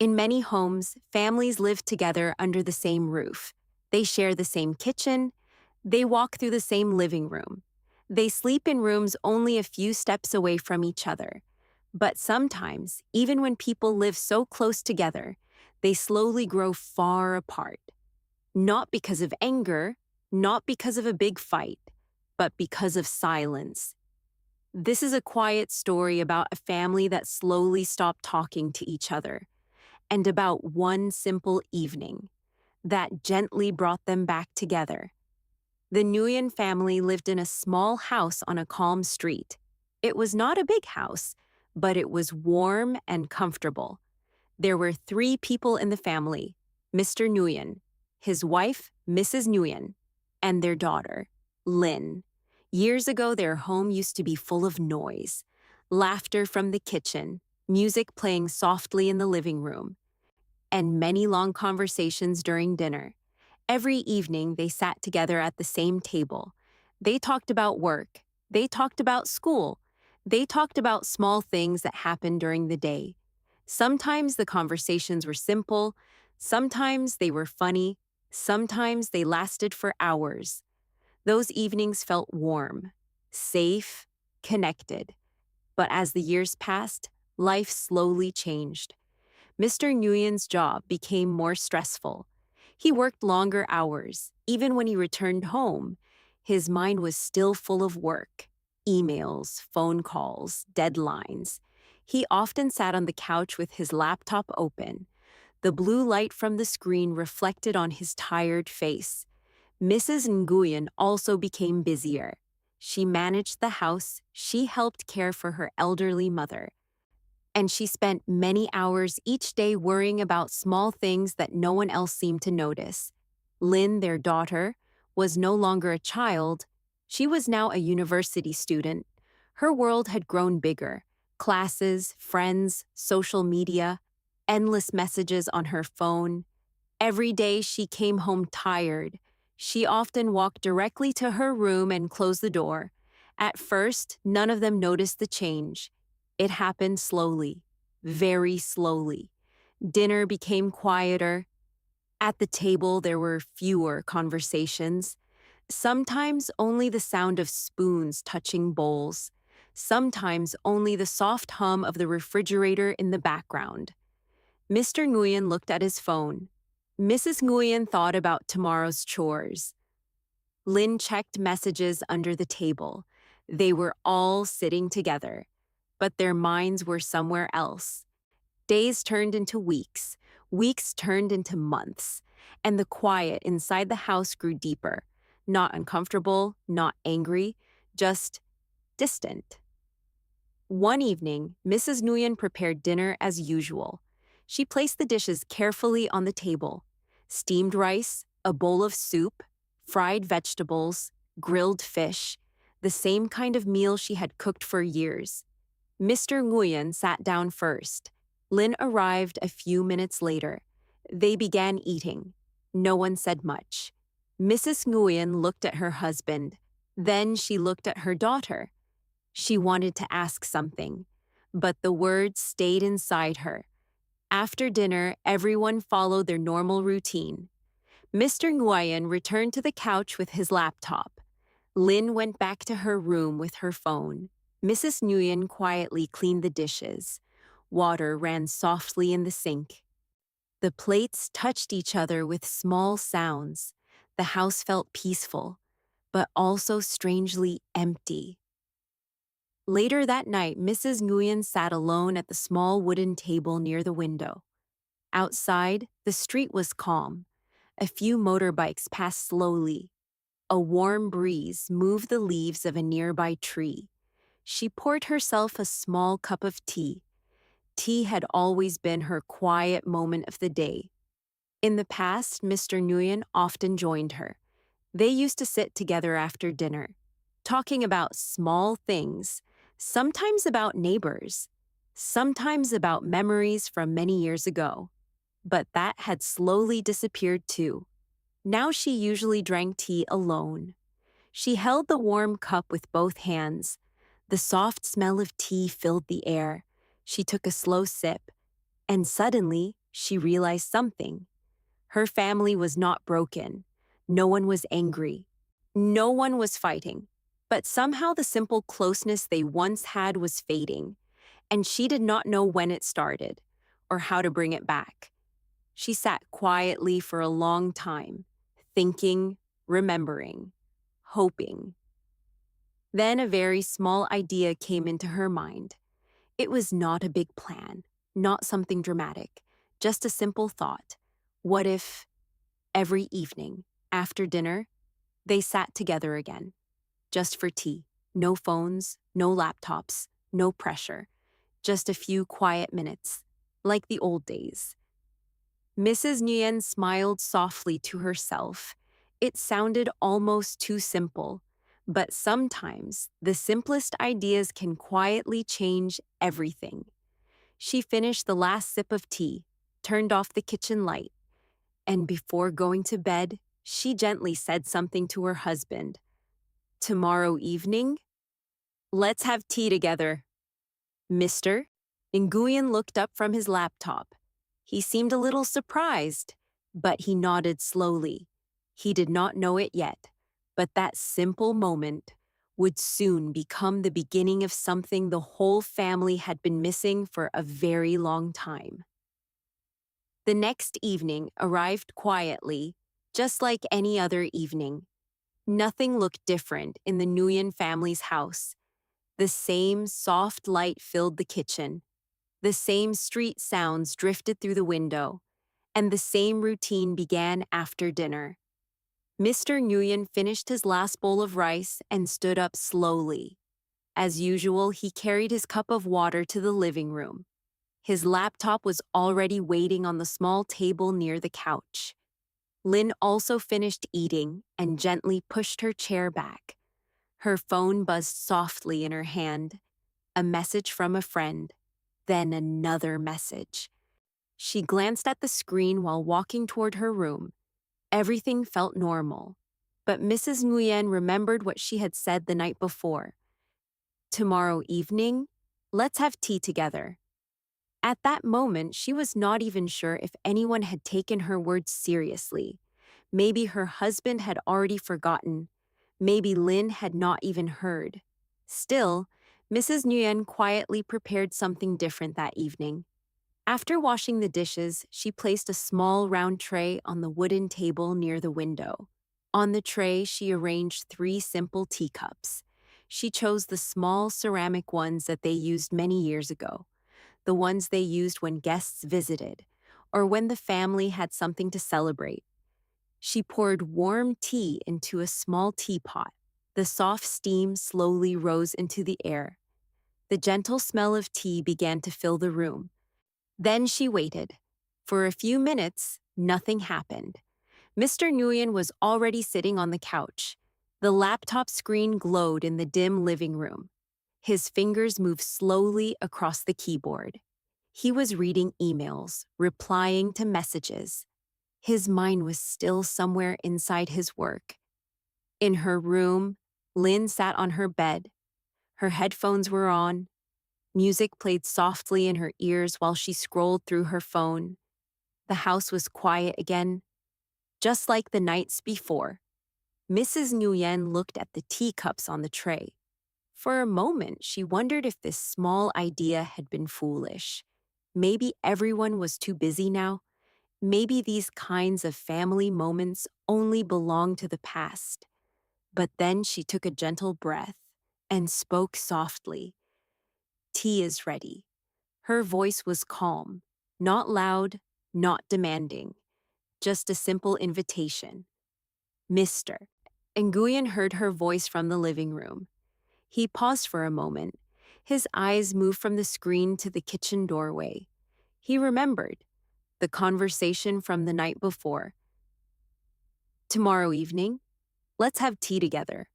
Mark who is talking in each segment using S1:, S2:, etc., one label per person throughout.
S1: In many homes, families live together under the same roof. They share the same kitchen. They walk through the same living room. They sleep in rooms only a few steps away from each other. But sometimes, even when people live so close together, they slowly grow far apart. Not because of anger, not because of a big fight, but because of silence. This is a quiet story about a family that slowly stopped talking to each other, and about one simple evening that gently brought them back together. The Nguyen family lived in a small house on a calm street. It was not a big house, but it was warm and comfortable. There were three people in the family: Mr. Nguyen, his wife, Mrs. Nguyen, and their daughter, Lynn. Years ago, their home used to be full of noise, laughter from the kitchen, music playing softly in the living room, and many long conversations during dinner. Every evening, they sat together at the same table. They talked about work. They talked about school. They talked about small things that happened during the day. Sometimes the conversations were simple. Sometimes they were funny. Sometimes they lasted for hours. Those evenings felt warm, safe, connected. But as the years passed, life slowly changed. Mr. Nguyen's job became more stressful. He worked longer hours. Even when he returned home, his mind was still full of work: emails, phone calls, deadlines. He often sat on the couch with his laptop open. The blue light from the screen reflected on his tired face. Mrs. Nguyen also became busier. She managed the house, she helped care for her elderly mother, and she spent many hours each day worrying about small things that no one else seemed to notice. Lynn, their daughter, was no longer a child. She was now a university student. Her world had grown bigger: classes, friends, social media, endless messages on her phone. Every day she came home tired. She often walked directly to her room and closed the door. At first, none of them noticed the change. It happened slowly, very slowly. Dinner became quieter. At the table, there were fewer conversations. Sometimes only the sound of spoons touching bowls. Sometimes only the soft hum of the refrigerator in the background. Mr. Nguyen looked at his phone. Mrs. Nguyen thought about tomorrow's chores. Lynn checked messages under the table. They were all sitting together, but their minds were somewhere else. Days turned into weeks. Weeks turned into months. And the quiet inside the house grew deeper. Not uncomfortable, not angry, just distant. One evening, Mrs. Nguyen prepared dinner as usual. She placed the dishes carefully on the table: steamed rice, a bowl of soup, fried vegetables, grilled fish, the same kind of meal she had cooked for years. Mr. Nguyen sat down first. Lynn arrived a few minutes later. They began eating. No one said much. Mrs. Nguyen looked at her husband. Then she looked at her daughter. She wanted to ask something, but the words stayed inside her. After dinner, everyone followed their normal routine. Mr. Nguyen returned to the couch with his laptop. Lynn went back to her room with her phone. Mrs. Nguyen quietly cleaned the dishes. Water ran softly in the sink. The plates touched each other with small sounds. The house felt peaceful, but also strangely empty. Later that night, Mrs. Nguyen sat alone at the small wooden table near the window. Outside, the street was calm. A few motorbikes passed slowly. A warm breeze moved the leaves of a nearby tree. She poured herself a small cup of tea. Tea had always been her quiet moment of the day. In the past, Mr. Nguyen often joined her. They used to sit together after dinner, talking about small things, sometimes about neighbors, sometimes about memories from many years ago. But that had slowly disappeared too. Now she usually drank tea alone. She held the warm cup with both hands. The soft smell of tea filled the air. She took a slow sip, and suddenly she realized something. Her family was not broken. No one was angry. No one was fighting. But somehow the simple closeness they once had was fading, and she did not know when it started or how to bring it back. She sat quietly for a long time, thinking, remembering, hoping. Then a very small idea came into her mind. It was not a big plan, not something dramatic, just a simple thought. What if, every evening, after dinner, they sat together again, just for tea? No phones, no laptops, no pressure, just a few quiet minutes, like the old days. Mrs. Nguyen smiled softly to herself. It sounded almost too simple, but sometimes the simplest ideas can quietly change everything. She finished the last sip of tea, turned off the kitchen light, and before going to bed, she gently said something to her husband. Tomorrow evening, let's have tea together. Mister? Nguyen looked up from his laptop. He seemed a little surprised, but he nodded slowly. He did not know it yet, but that simple moment would soon become the beginning of something the whole family had been missing for a very long time. The next evening arrived quietly, just like any other evening. Nothing looked different in the Nguyen family's house. The same soft light filled the kitchen. The same street sounds drifted through the window, and the same routine began after dinner. Mr. Nguyen finished his last bowl of rice and stood up slowly. As usual, he carried his cup of water to the living room. His laptop was already waiting on the small table near the couch. Lynn also finished eating and gently pushed her chair back. Her phone buzzed softly in her hand. A message from a friend, then another message. She glanced at the screen while walking toward her room. Everything felt normal, but Mrs. Nguyen remembered what she had said the night before. Tomorrow evening, let's have tea together. At that moment, she was not even sure if anyone had taken her words seriously. Maybe her husband had already forgotten. Maybe Lynn had not even heard. Still, Mrs. Nguyen quietly prepared something different that evening. After washing the dishes, she placed a small round tray on the wooden table near the window. On the tray, she arranged 3 simple teacups. She chose the small ceramic ones that they used many years ago, the ones they used when guests visited, or when the family had something to celebrate. She poured warm tea into a small teapot. The soft steam slowly rose into the air. The gentle smell of tea began to fill the room. Then she waited. For a few minutes, nothing happened. Mr. Nguyen was already sitting on the couch. The laptop screen glowed in the dim living room. His fingers moved slowly across the keyboard. He was reading emails, replying to messages. His mind was still somewhere inside his work. In her room, Lynn sat on her bed. Her headphones were on. Music played softly in her ears while she scrolled through her phone. The house was quiet again, just like the nights before. Mrs. Nguyen looked at the teacups on the tray. For a moment, she wondered if this small idea had been foolish. Maybe everyone was too busy now. Maybe these kinds of family moments only belong to the past. But then she took a gentle breath and spoke softly. Tea is ready. Her voice was calm, not loud, not demanding, just a simple invitation. Mister. Nguyen heard her voice from the living room. He paused for a moment. His eyes moved from the screen to the kitchen doorway. He remembered the conversation from the night before. Tomorrow evening, let's have tea together.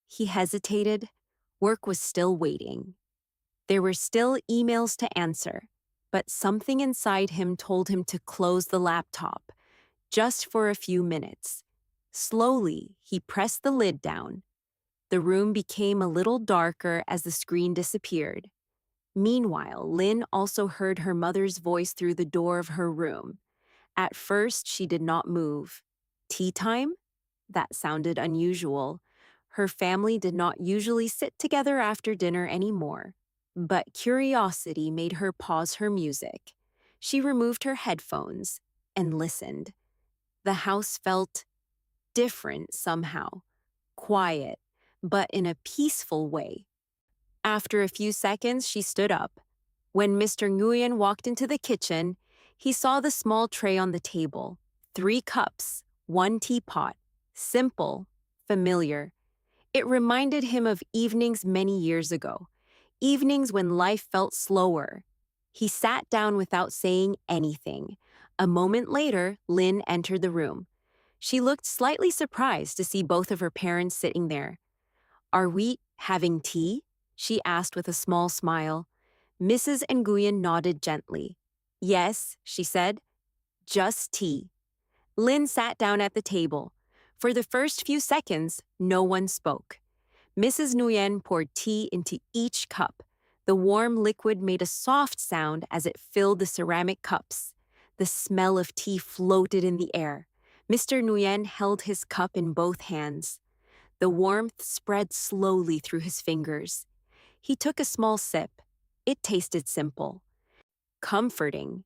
S1: He hesitated. Work was still waiting. There were still emails to answer, but something inside him told him to close the laptop, just for a few minutes. Slowly, he pressed the lid down. The room became a little darker as the screen disappeared. Meanwhile, Lynn also heard her mother's voice through the door of her room. At first, she did not move. Tea time? That sounded unusual. Her family did not usually sit together after dinner anymore. But curiosity made her pause her music. She removed her headphones and listened. The house felt different somehow, quiet, but in a peaceful way. After a few seconds, she stood up. When Mr. Nguyen walked into the kitchen, he saw the small tray on the table, 3 cups, 1 teapot, simple, familiar. It reminded him of evenings many years ago, evenings when life felt slower. He sat down without saying anything. A moment later, Lynn entered the room. She looked slightly surprised to see both of her parents sitting there. "Are we having tea?" she asked with a small smile. Mrs. Nguyen nodded gently. "Yes," she said, "just tea." Lynn sat down at the table. For the first few seconds, no one spoke. Mrs. Nguyen poured tea into each cup. The warm liquid made a soft sound as it filled the ceramic cups. The smell of tea floated in the air. Mr. Nguyen held his cup in both hands. The warmth spread slowly through his fingers. He took a small sip. It tasted simple, comforting,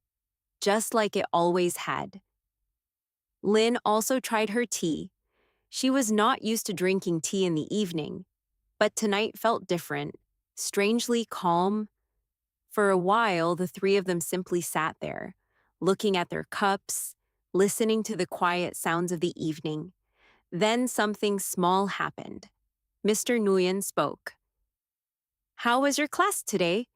S1: just like it always had. Lynn also tried her tea. She was not used to drinking tea in the evening, but tonight felt different, strangely calm. For a while, the three of them simply sat there, looking at their cups, listening to the quiet sounds of the evening. Then something small happened. Mr. Nguyen spoke. "How was your class today?"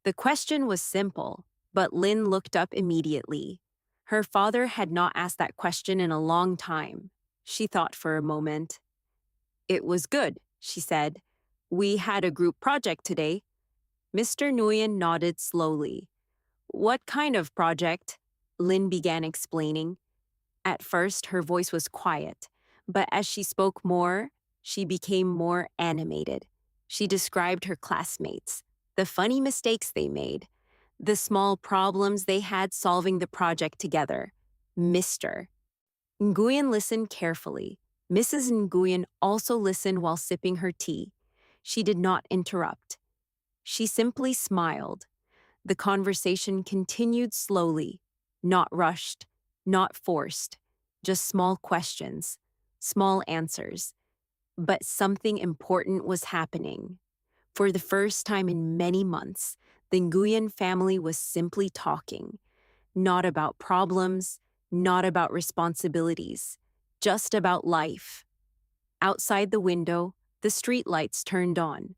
S1: The question was simple, but Lynn looked up immediately. Her father had not asked that question in a long time. She thought for a moment. "It was good," she said. "We had a group project today." Mr. Nguyen nodded slowly. "What kind of project?" Lynn began explaining. At first, her voice was quiet, but as she spoke more, she became more animated. She described her classmates, the funny mistakes they made, the small problems they had solving the project together. Mr. Nguyen listened carefully. Mrs. Nguyen also listened while sipping her tea. She did not interrupt. She simply smiled. The conversation continued slowly, not rushed, not forced, just small questions, small answers. But something important was happening. For the first time in many months, the Nguyen family was simply talking, not about problems, not about responsibilities, just about life. Outside the window, the street lights turned on.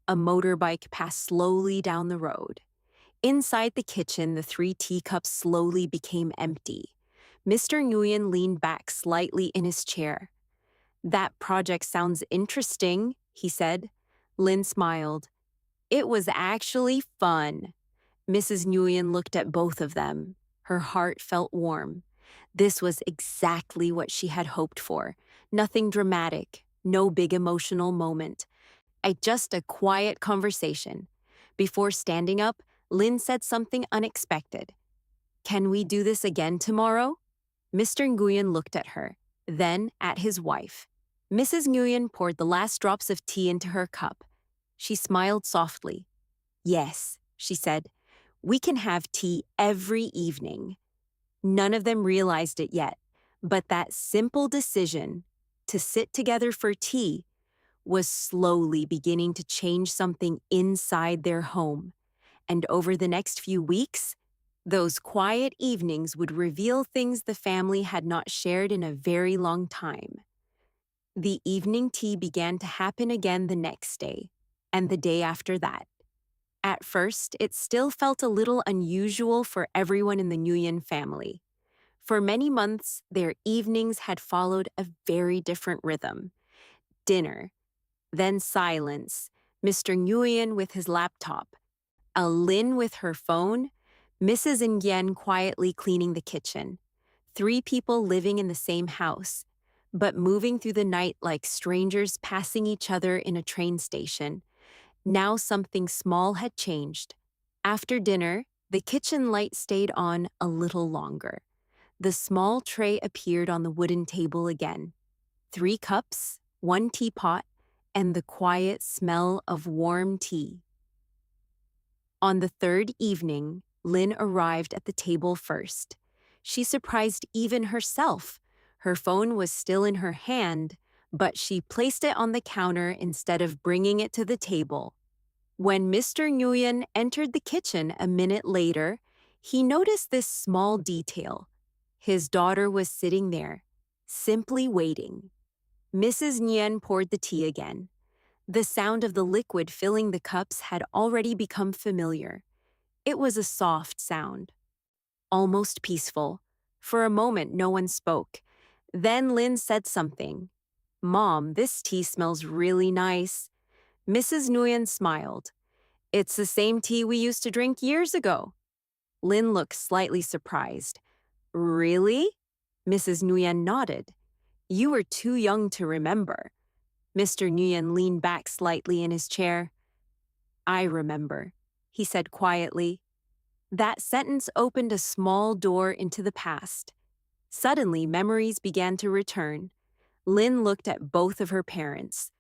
S1: A motorbike passed slowly down the road. Inside the kitchen, the 3 teacups slowly became empty. Mr. Nguyen leaned back slightly in his chair. "That project sounds interesting," he said. Lynn smiled. "It was actually fun." Mrs. Nguyen looked at both of them. Her heart felt warm. This was exactly what she had hoped for. Nothing dramatic, no big emotional moment. Just a quiet conversation. Before standing up, Lynn said something unexpected. "Can we do this again tomorrow?" Mr. Nguyen looked at her, then at his wife. Mrs. Nguyen poured the last drops of tea into her cup. She smiled softly. "Yes," she said, "we can have tea every evening." None of them realized it yet, but that simple decision to sit together for tea was slowly beginning to change something inside their home. And over the next few weeks, those quiet evenings would reveal things the family had not shared in a very long time. The evening tea began to happen again the next day, and the day after that. At first, it still felt a little unusual for everyone in the Nguyen family. For many months, their evenings had followed a very different rhythm. Dinner, then silence, Mr. Nguyen with his laptop, Lynn with her phone, Mrs. Nguyen quietly cleaning the kitchen. 3 people living in the same house, but moving through the night like strangers passing each other in a train station. Now something small had changed. After dinner, the kitchen light stayed on a little longer. The small tray appeared on the wooden table again. 3 cups, 1 teapot, and the quiet smell of warm tea. On the third evening, Lynn arrived at the table first. She surprised even herself. Her phone was still in her hand, but she placed it on the counter instead of bringing it to the table. When Mr. Nguyen entered the kitchen a minute later, he noticed this small detail. His daughter was sitting there, simply waiting. Mrs. Nguyen poured the tea again. The sound of the liquid filling the cups had already become familiar. It was a soft sound, almost peaceful. For a moment, no one spoke. Then Lynn said something. "Mom, this tea smells really nice." Mrs. Nguyen smiled. "It's the same tea we used to drink years ago." Lynn looked slightly surprised. "Really?" Mrs. Nguyen nodded. "You were too young to remember." Mr. Nguyen leaned back slightly in his chair. "I remember," he said quietly. That sentence opened a small door into the past. Suddenly, memories began to return. Lynn looked at both of her parents.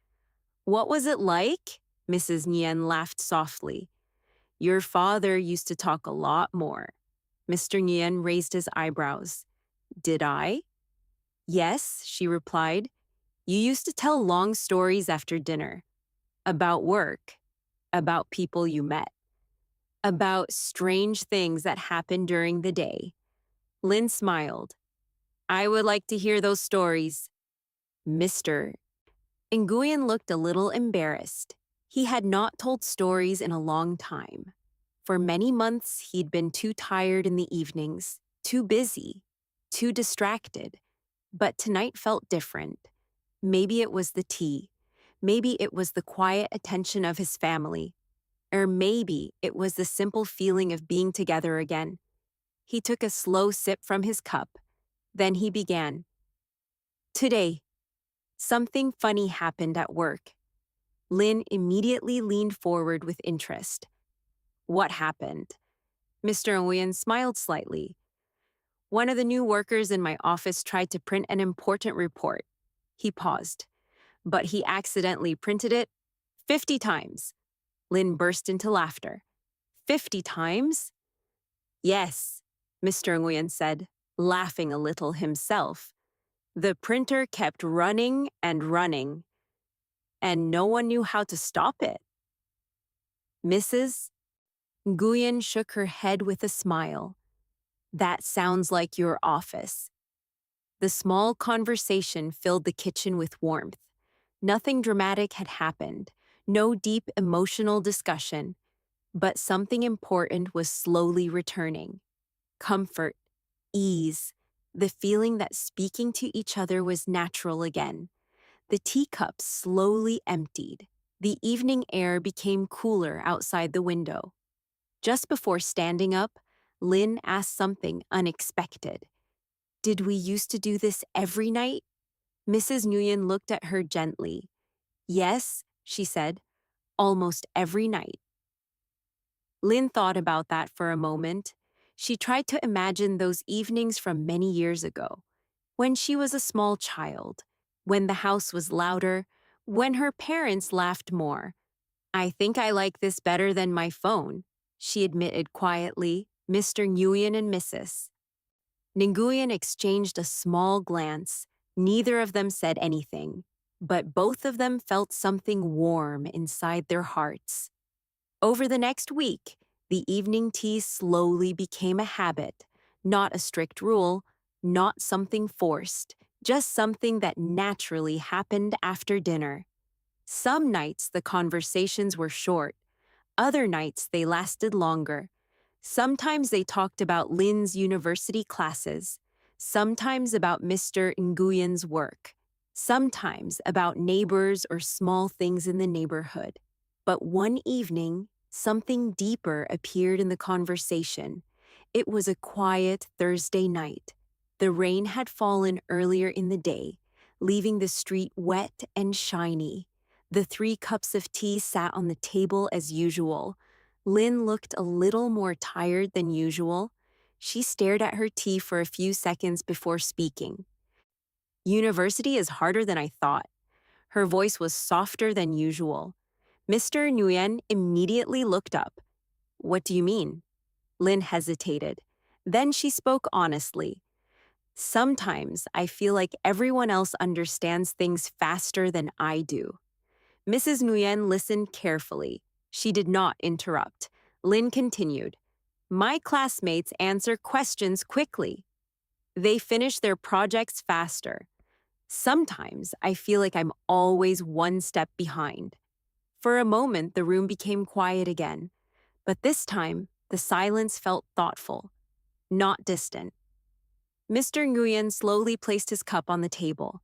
S1: "What was it like?" Mrs. Nguyen laughed softly. "Your father used to talk a lot more." Mr. Nguyen raised his eyebrows. "Did I?" "Yes," she replied. "You used to tell long stories after dinner. About work. About people you met. About strange things that happened during the day." Lynn smiled. "I would like to hear those stories." Mr. Nguyen looked a little embarrassed. He had not told stories in a long time. For many months, he'd been too tired in the evenings, too busy, too distracted. But tonight felt different. Maybe it was the tea. Maybe it was the quiet attention of his family. Or maybe it was the simple feeling of being together again. He took a slow sip from his cup. Then he began. "Today, something funny happened at work." Lynn immediately leaned forward with interest. "What happened?" Mr. Nguyen smiled slightly. "One of the new workers in my office tried to print an important report." He paused. "But he accidentally printed it 50 times. Lynn burst into laughter. "50 times?" "Yes," Mr. Nguyen said, laughing a little himself. "The printer kept running and running, and no one knew how to stop it." Mrs. Nguyen shook her head with a smile. "That sounds like your office." The small conversation filled the kitchen with warmth. Nothing dramatic had happened, no deep emotional discussion, but something important was slowly returning. Comfort, ease, the feeling that speaking to each other was natural again. The teacups slowly emptied. The evening air became cooler outside the window. Just before standing up, Lynn asked something unexpected. "Did we used to do this every night?" Mrs. Nguyen looked at her gently. "Yes," she said, "almost every night." Lynn thought about that for a moment. She tried to imagine those evenings from many years ago, when she was a small child, when the house was louder, when her parents laughed more. "I think I like this better than my phone," she admitted quietly. Mr. Nguyen and Mrs. Nguyen exchanged a small glance. Neither of them said anything, but both of them felt something warm inside their hearts. Over the next week, the evening tea slowly became a habit, not a strict rule, not something forced, just something that naturally happened after dinner. Some nights the conversations were short, other nights they lasted longer. Sometimes they talked about Lynn's university classes, sometimes about Mr. Nguyen's work, sometimes about neighbors or small things in the neighborhood. But one evening, something deeper appeared in the conversation. It was a quiet Thursday night. The rain had fallen earlier in the day, leaving the street wet and shiny. The 3 cups of tea sat on the table as usual. Lynn looked a little more tired than usual. She stared at her tea for a few seconds before speaking. University is harder than I thought. Her voice was softer than usual. Mr. Nguyen immediately looked up. What do you mean? Lynn hesitated. Then she spoke honestly. Sometimes I feel like everyone else understands things faster than I do. Mrs. Nguyen listened carefully. She did not interrupt. Lynn continued. My classmates answer questions quickly. They finish their projects faster. Sometimes I feel like I'm always one step behind. For a moment, the room became quiet again, but this time, the silence felt thoughtful, not distant. Mr. Nguyen slowly placed his cup on the table.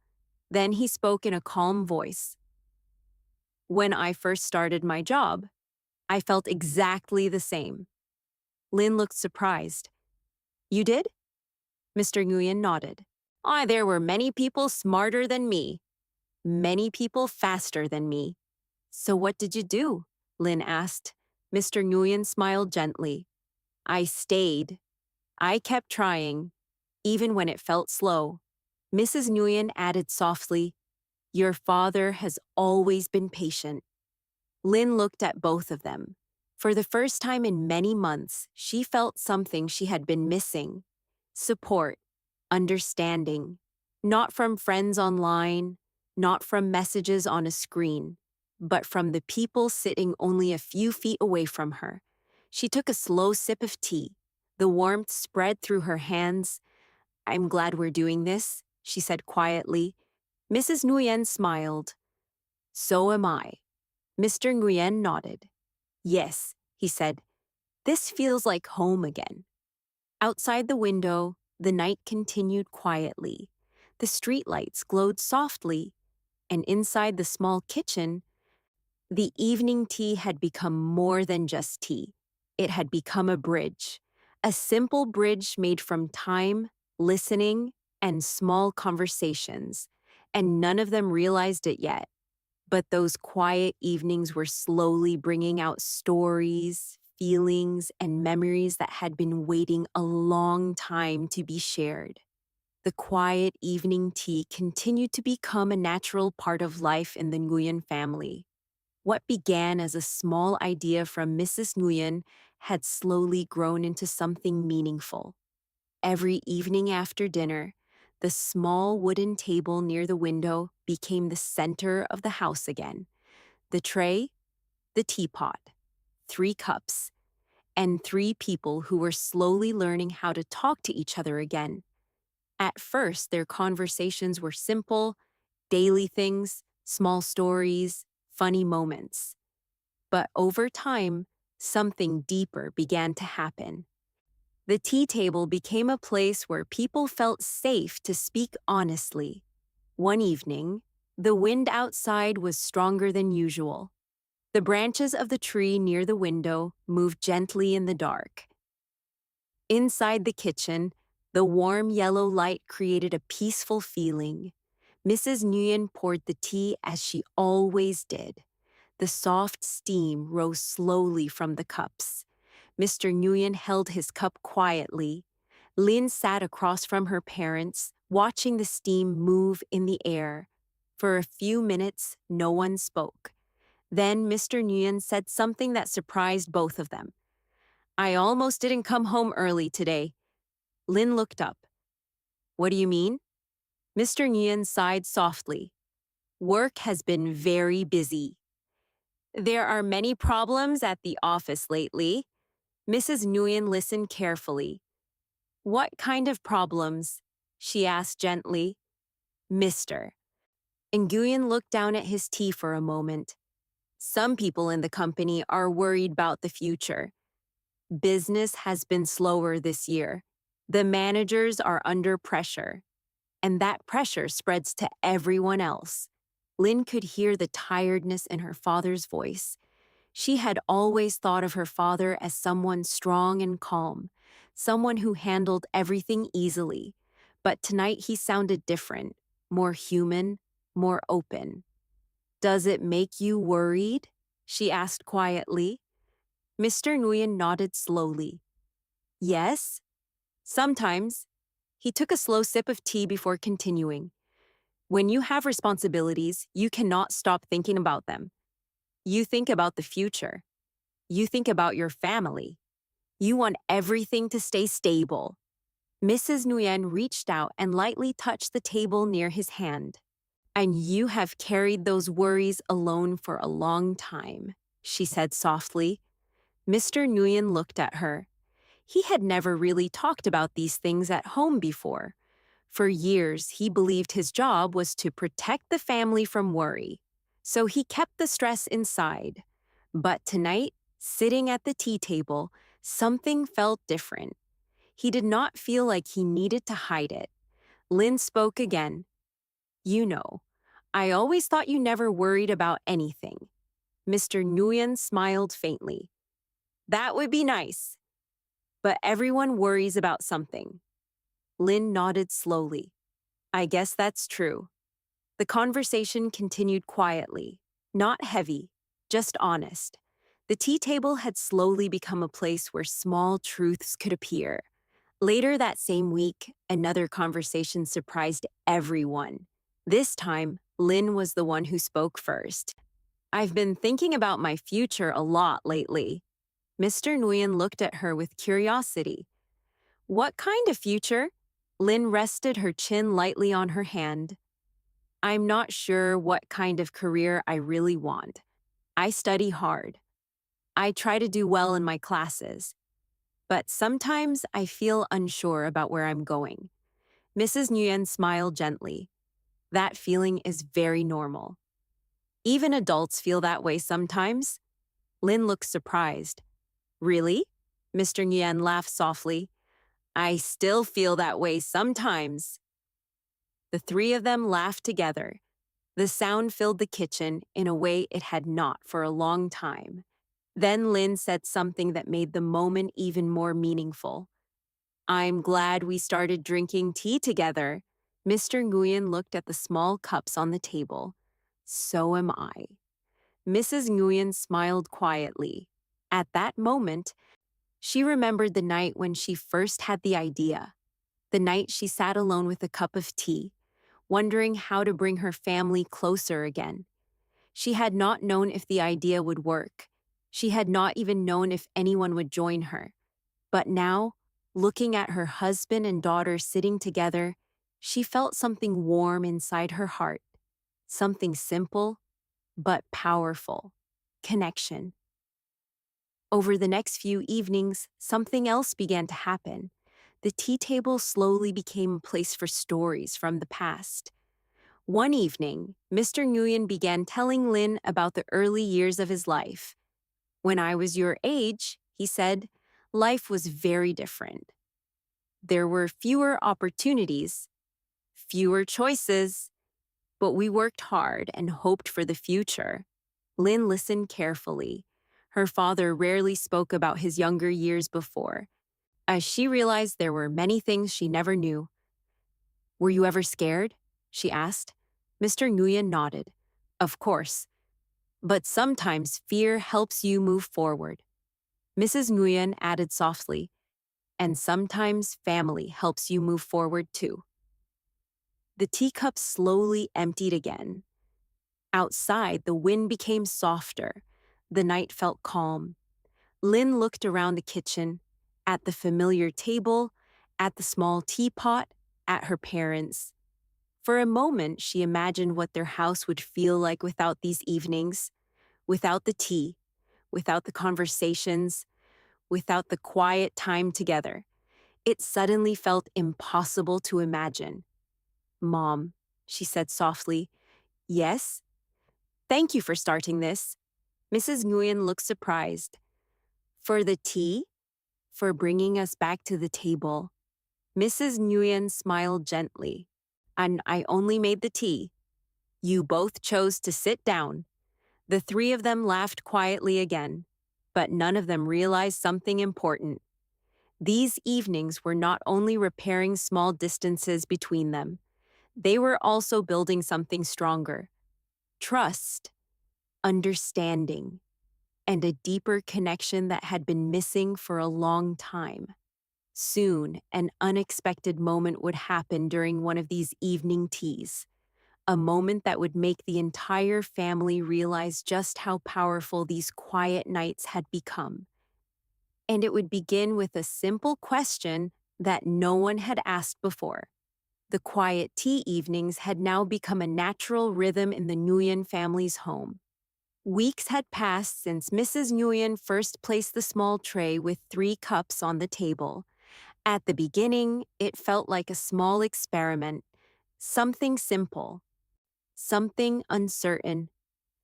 S1: Then he spoke in a calm voice. When I first started my job, I felt exactly the same. Lynn looked surprised. You did? Mr. Nguyen nodded. There were many people smarter than me, many people faster than me. So what did you do? Lynn asked. Mr. Nguyen smiled gently. I stayed. I kept trying, even when it felt slow. Mrs. Nguyen added softly, Your father has always been patient. Lynn looked at both of them. For the first time in many months, she felt something she had been missing. Support, understanding. Not from friends online, not from messages on a screen, but from the people sitting only a few feet away from her. She took a slow sip of tea. The warmth spread through her hands. I'm glad we're doing this, she said quietly. Mrs. Nguyen smiled. So am I. Mr. Nguyen nodded. Yes, he said. This feels like home again. Outside the window, the night continued quietly. The streetlights glowed softly, and inside the small kitchen, the evening tea had become more than just tea. It had become a bridge, a simple bridge made from time, listening, and small conversations, and none of them realized it yet. But those quiet evenings were slowly bringing out stories, feelings, and memories that had been waiting a long time to be shared. The quiet evening tea continued to become a natural part of life in the Nguyen family. What began as a small idea from Mrs. Nguyen had slowly grown into something meaningful. Every evening after dinner, the small wooden table near the window became the center of the house again. The tray, the teapot, 3 cups, and 3 people who were slowly learning how to talk to each other again. At first, their conversations were simple, daily things, small stories, funny moments. But over time, something deeper began to happen. The tea table became a place where people felt safe to speak honestly. One evening, the wind outside was stronger than usual. The branches of the tree near the window moved gently in the dark. Inside the kitchen, the warm yellow light created a peaceful feeling. Mrs. Nguyen poured the tea as she always did. The soft steam rose slowly from the cups. Mr. Nguyen held his cup quietly. Lynn sat across from her parents, watching the steam move in the air. For a few minutes, no one spoke. Then Mr. Nguyen said something that surprised both of them. I almost didn't come home early today. Lynn looked up. What do you mean? Mr. Nguyen sighed softly. Work has been very busy. There are many problems at the office lately. Mrs. Nguyen listened carefully. What kind of problems? She asked gently. Mr. Nguyen looked down at his tea for a moment. Some people in the company are worried about the future. Business has been slower this year. The managers are under pressure, and that pressure spreads to everyone else. Lynn could hear the tiredness in her father's voice. She had always thought of her father as someone strong and calm, someone who handled everything easily. But tonight he sounded different, more human, more open. Does it make you worried? She asked quietly. Mr. Nguyen nodded slowly. Yes, sometimes. He took a slow sip of tea before continuing. When you have responsibilities, you cannot stop thinking about them. You think about the future. You think about your family. You want everything to stay stable. Mrs. Nguyen reached out and lightly touched the table near his hand. And you have carried those worries alone for a long time, she said softly. Mr. Nguyen looked at her. He had never really talked about these things at home before. For years, he believed his job was to protect the family from worry. So he kept the stress inside. But tonight, sitting at the tea table, something felt different. He did not feel like he needed to hide it. Lynn spoke again. You know, I always thought you never worried about anything. Mr. Nguyen smiled faintly. That would be nice. But everyone worries about something. Lynn nodded slowly. I guess that's true. The conversation continued quietly, not heavy, just honest. The tea table had slowly become a place where small truths could appear. Later that same week, another conversation surprised everyone. This time, Lynn was the one who spoke first. I've been thinking about my future a lot lately. Mr. Nguyen looked at her with curiosity. What kind of future? Lynn rested her chin lightly on her hand. I'm not sure what kind of career I really want. I study hard. I try to do well in my classes. But sometimes I feel unsure about where I'm going. Mrs. Nguyen smiled gently. That feeling is very normal. Even adults feel that way sometimes. Lynn looked surprised. Really? Mr. Nguyen laughed softly. I still feel that way sometimes. The three of them laughed together. The sound filled the kitchen in a way it had not for a long time. Then Lynn said something that made the moment even more meaningful. I'm glad we started drinking tea together. Mr. Nguyen looked at the small cups on the table. So am I. Mrs. Nguyen smiled quietly. At that moment, she remembered the night when she first had the idea. The night she sat alone with a cup of tea, wondering how to bring her family closer again. She had not known if the idea would work. She had not even known if anyone would join her. But now, looking at her husband and daughter sitting together, she felt something warm inside her heart. Something simple, but powerful. Connection. Over the next few evenings, something else began to happen. The tea table slowly became a place for stories from the past. One evening, Mr. Nguyen began telling Lynn about the early years of his life. When I was your age, he said, life was very different. There were fewer opportunities, fewer choices, but we worked hard and hoped for the future. Lynn listened carefully. Her father rarely spoke about his younger years before, as she realized there were many things she never knew. Were you ever scared? She asked. Mr. Nguyen nodded. Of course. But sometimes fear helps you move forward. Mrs. Nguyen added softly, and sometimes family helps you move forward too. The teacup slowly emptied again. Outside, the wind became softer. The night felt calm. Lynn looked around the kitchen, at the familiar table, at the small teapot, at her parents. For a moment, she imagined what their house would feel like without these evenings, without the tea, without the conversations, without the quiet time together. It suddenly felt impossible to imagine. Mom, she said softly. Yes? Thank you for starting this. Mrs. Nguyen looked surprised. For the tea? For bringing us back to the table. Mrs. Nguyen smiled gently. And I only made the tea. You both chose to sit down. The three of them laughed quietly again, but none of them realized something important. These evenings were not only repairing small distances between them, they were also building something stronger. trust, understanding, and a deeper connection that had been missing for a long time. Soon, an unexpected moment would happen during one of these evening teas, a moment that would make the entire family realize just how powerful these quiet nights had become. And it would begin with a simple question that no one had asked before. The quiet tea evenings had now become a natural rhythm in the Nguyen family's home. Weeks had passed since Mrs. Nguyen first placed the small tray with 3 cups on the table. At the beginning, it felt like a small experiment, something simple, something uncertain,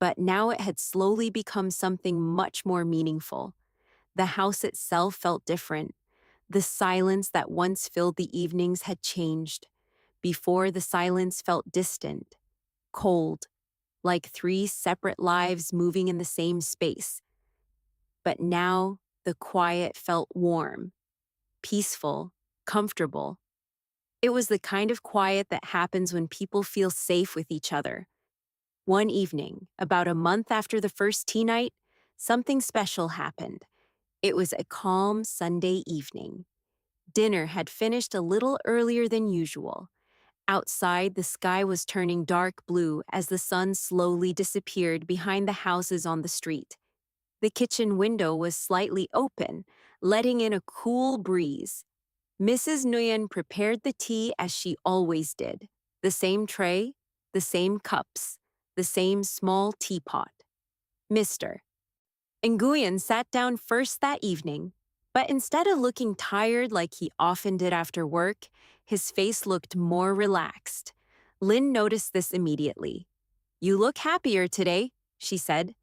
S1: but now it had slowly become something much more meaningful. The house itself felt different. The silence that once filled the evenings had changed. Before, the silence felt distant, cold, like 3 separate lives moving in the same space. But now, the quiet felt warm, peaceful, comfortable. It was the kind of quiet that happens when people feel safe with each other. One evening, about a month after the first tea night, something special happened. It was a calm Sunday evening. Dinner had finished a little earlier than usual. Outside, the sky was turning dark blue as the sun slowly disappeared behind the houses on the street. The kitchen window was slightly open, letting in a cool breeze. Mrs. Nguyen prepared the tea as she always did. The same tray, the same cups, the same small teapot. Mr. Nguyen sat down first that evening, but instead of looking tired like he often did after work, his face looked more relaxed. Lynn noticed this immediately. "You look happier today," she said.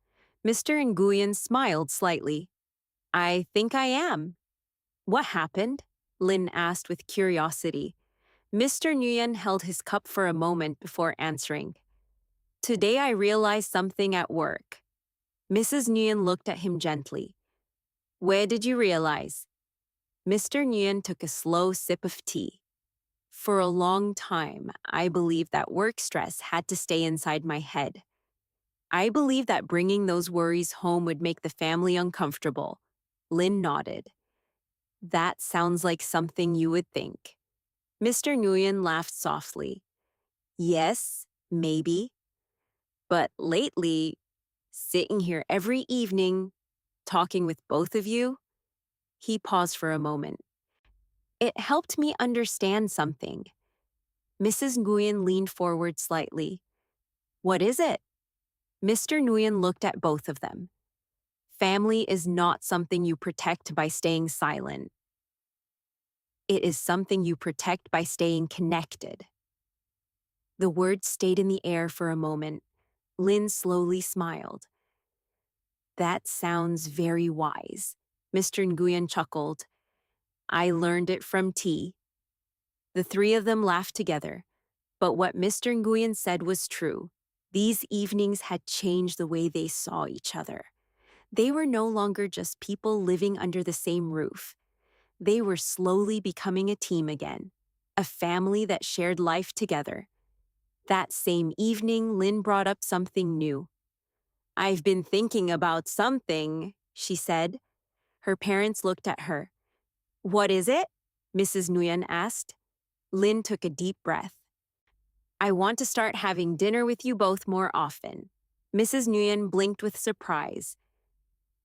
S1: Mr. Nguyen smiled slightly. "I think I am." "What happened?" Lynn asked with curiosity. Mr. Nguyen held his cup for a moment before answering. "Today I realized something at work." Mrs. Nguyen looked at him gently. "Where did you realize?" Mr. Nguyen took a slow sip of tea. "For a long time, I believed that work stress had to stay inside my head. I believed that bringing those worries home would make the family uncomfortable." Lynn nodded. "That sounds like something you would think." Mr. Nguyen laughed softly. "Yes, maybe. But lately, sitting here every evening, talking with both of you," he paused for a moment, "it helped me understand something." Mrs. Nguyen leaned forward slightly. "What is it?" Mr. Nguyen looked at both of them. "Family is not something you protect by staying silent. It is something you protect by staying connected." The words stayed in the air for a moment. Lynn slowly smiled. "That sounds very wise." Mr. Nguyen chuckled. "I learned it from tea." The 3 of them laughed together. But what Mr. Nguyen said was true. These evenings had changed the way they saw each other. They were no longer just people living under the same roof. They were slowly becoming a team again, a family that shared life together. That same evening, Lynn brought up something new. "I've been thinking about something," she said. Her parents looked at her. "What is it?" Mrs. Nguyen asked. Lynn took a deep breath. "I want to start having dinner with you both more often." Mrs. Nguyen blinked with surprise.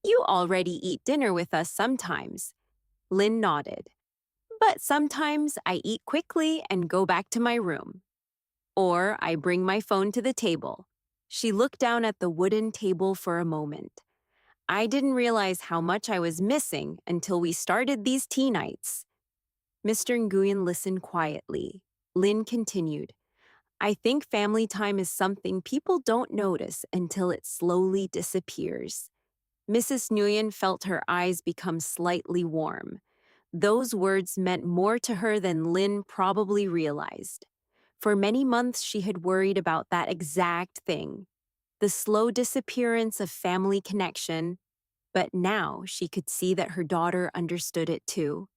S1: "You already eat dinner with us sometimes." Lynn nodded. "But sometimes I eat quickly and go back to my room. Or I bring my phone to the table." She looked down at the wooden table for a moment. "I didn't realize how much I was missing until we started these tea nights." Mr. Nguyen listened quietly. Lynn continued. "I think family time is something people don't notice until it slowly disappears." Mrs. Nguyen felt her eyes become slightly warm. Those words meant more to her than Lynn probably realized. For many months, she had worried about that exact thing, the slow disappearance of family connection, but now she could see that her daughter understood it too.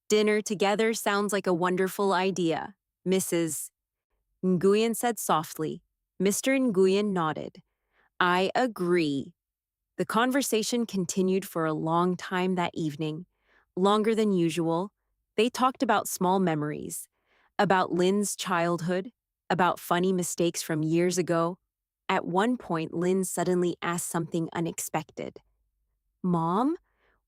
S1: "Dinner together sounds like a wonderful idea," Mrs. Nguyen said softly. Mr. Nguyen nodded. I agree. The conversation continued for a long time that evening, longer than usual. They talked about small memories, about Lynn's childhood, about funny mistakes from years ago. At one point, Lynn suddenly asked something unexpected. Mom,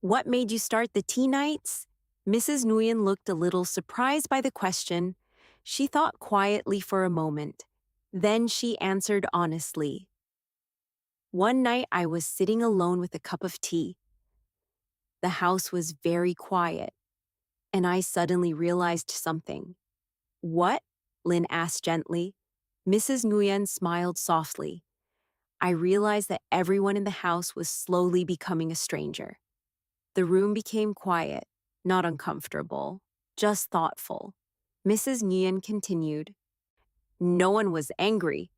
S1: what made you start the tea nights? Mrs. Nguyen looked a little surprised by the question. She thought quietly for a moment. Then she answered honestly. One night I was sitting alone with a cup of tea. The house was very quiet, and I suddenly realized something. What? Lynn asked gently. Mrs. Nguyen smiled softly. I realized that everyone in the house was slowly becoming a stranger. The room became quiet, not uncomfortable, just thoughtful. Mrs. Nguyen continued. No one was angry.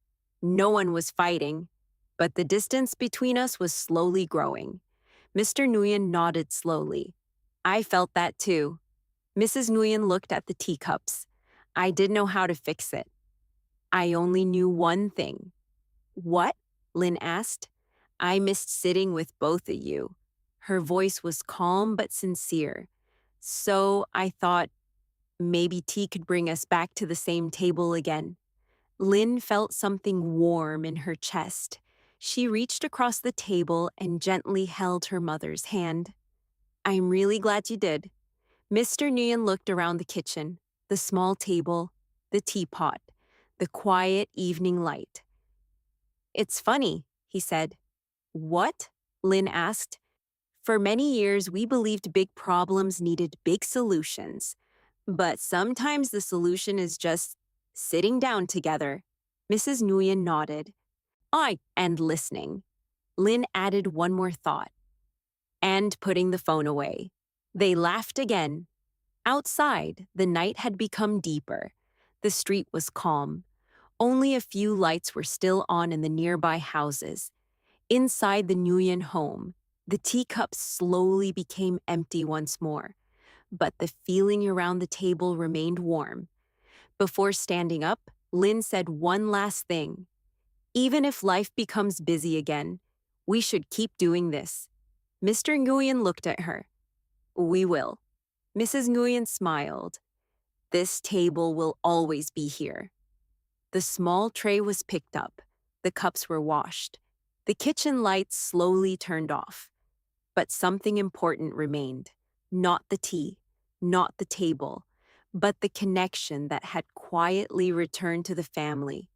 S1: No one was fighting. But the distance between us was slowly growing. Mr. Nguyen nodded slowly. I felt that too. Mrs. Nguyen looked at the teacups. I didn't know how to fix it. I only knew one thing. What? Lynn asked. I missed sitting with both of you. Her voice was calm but sincere. So I thought maybe tea could bring us back to the same table again. Lynn felt something warm in her chest. She reached across the table and gently held her mother's hand. I'm really glad you did. Mr. Nguyen looked around the kitchen, the small table, the teapot, the quiet evening light. It's funny, he said. What? Lynn asked. For many years, we believed big problems needed big solutions. But sometimes the solution is just sitting down together. Mrs. Nguyen nodded. And listening. Lynn added one more thought. And putting the phone away. They laughed again. Outside, the night had become deeper. The street was calm. Only a few lights were still on in the nearby houses. Inside the Nguyen home, the teacups slowly became empty once more, but the feeling around the table remained warm. Before standing up, Lynn said one last thing. Even if life becomes busy again, we should keep doing this. Mr. Nguyen looked at her. We will. Mrs. Nguyen smiled. This table will always be here. The small tray was picked up. The cups were washed. The kitchen lights slowly turned off. But something important remained. Not the tea, not the table, but the connection that had quietly returned to the family.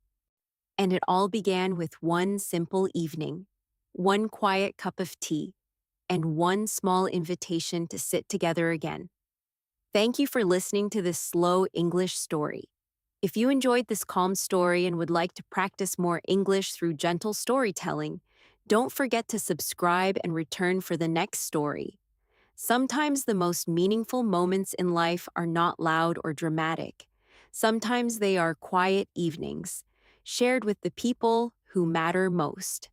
S1: And it all began with one simple evening, one quiet cup of tea, and one small invitation to sit together again. Thank you for listening to this slow English story. If you enjoyed this calm story and would like to practice more English through gentle storytelling, don't forget to subscribe and return for the next story. Sometimes the most meaningful moments in life are not loud or dramatic. Sometimes they are quiet evenings, shared with the people who matter most.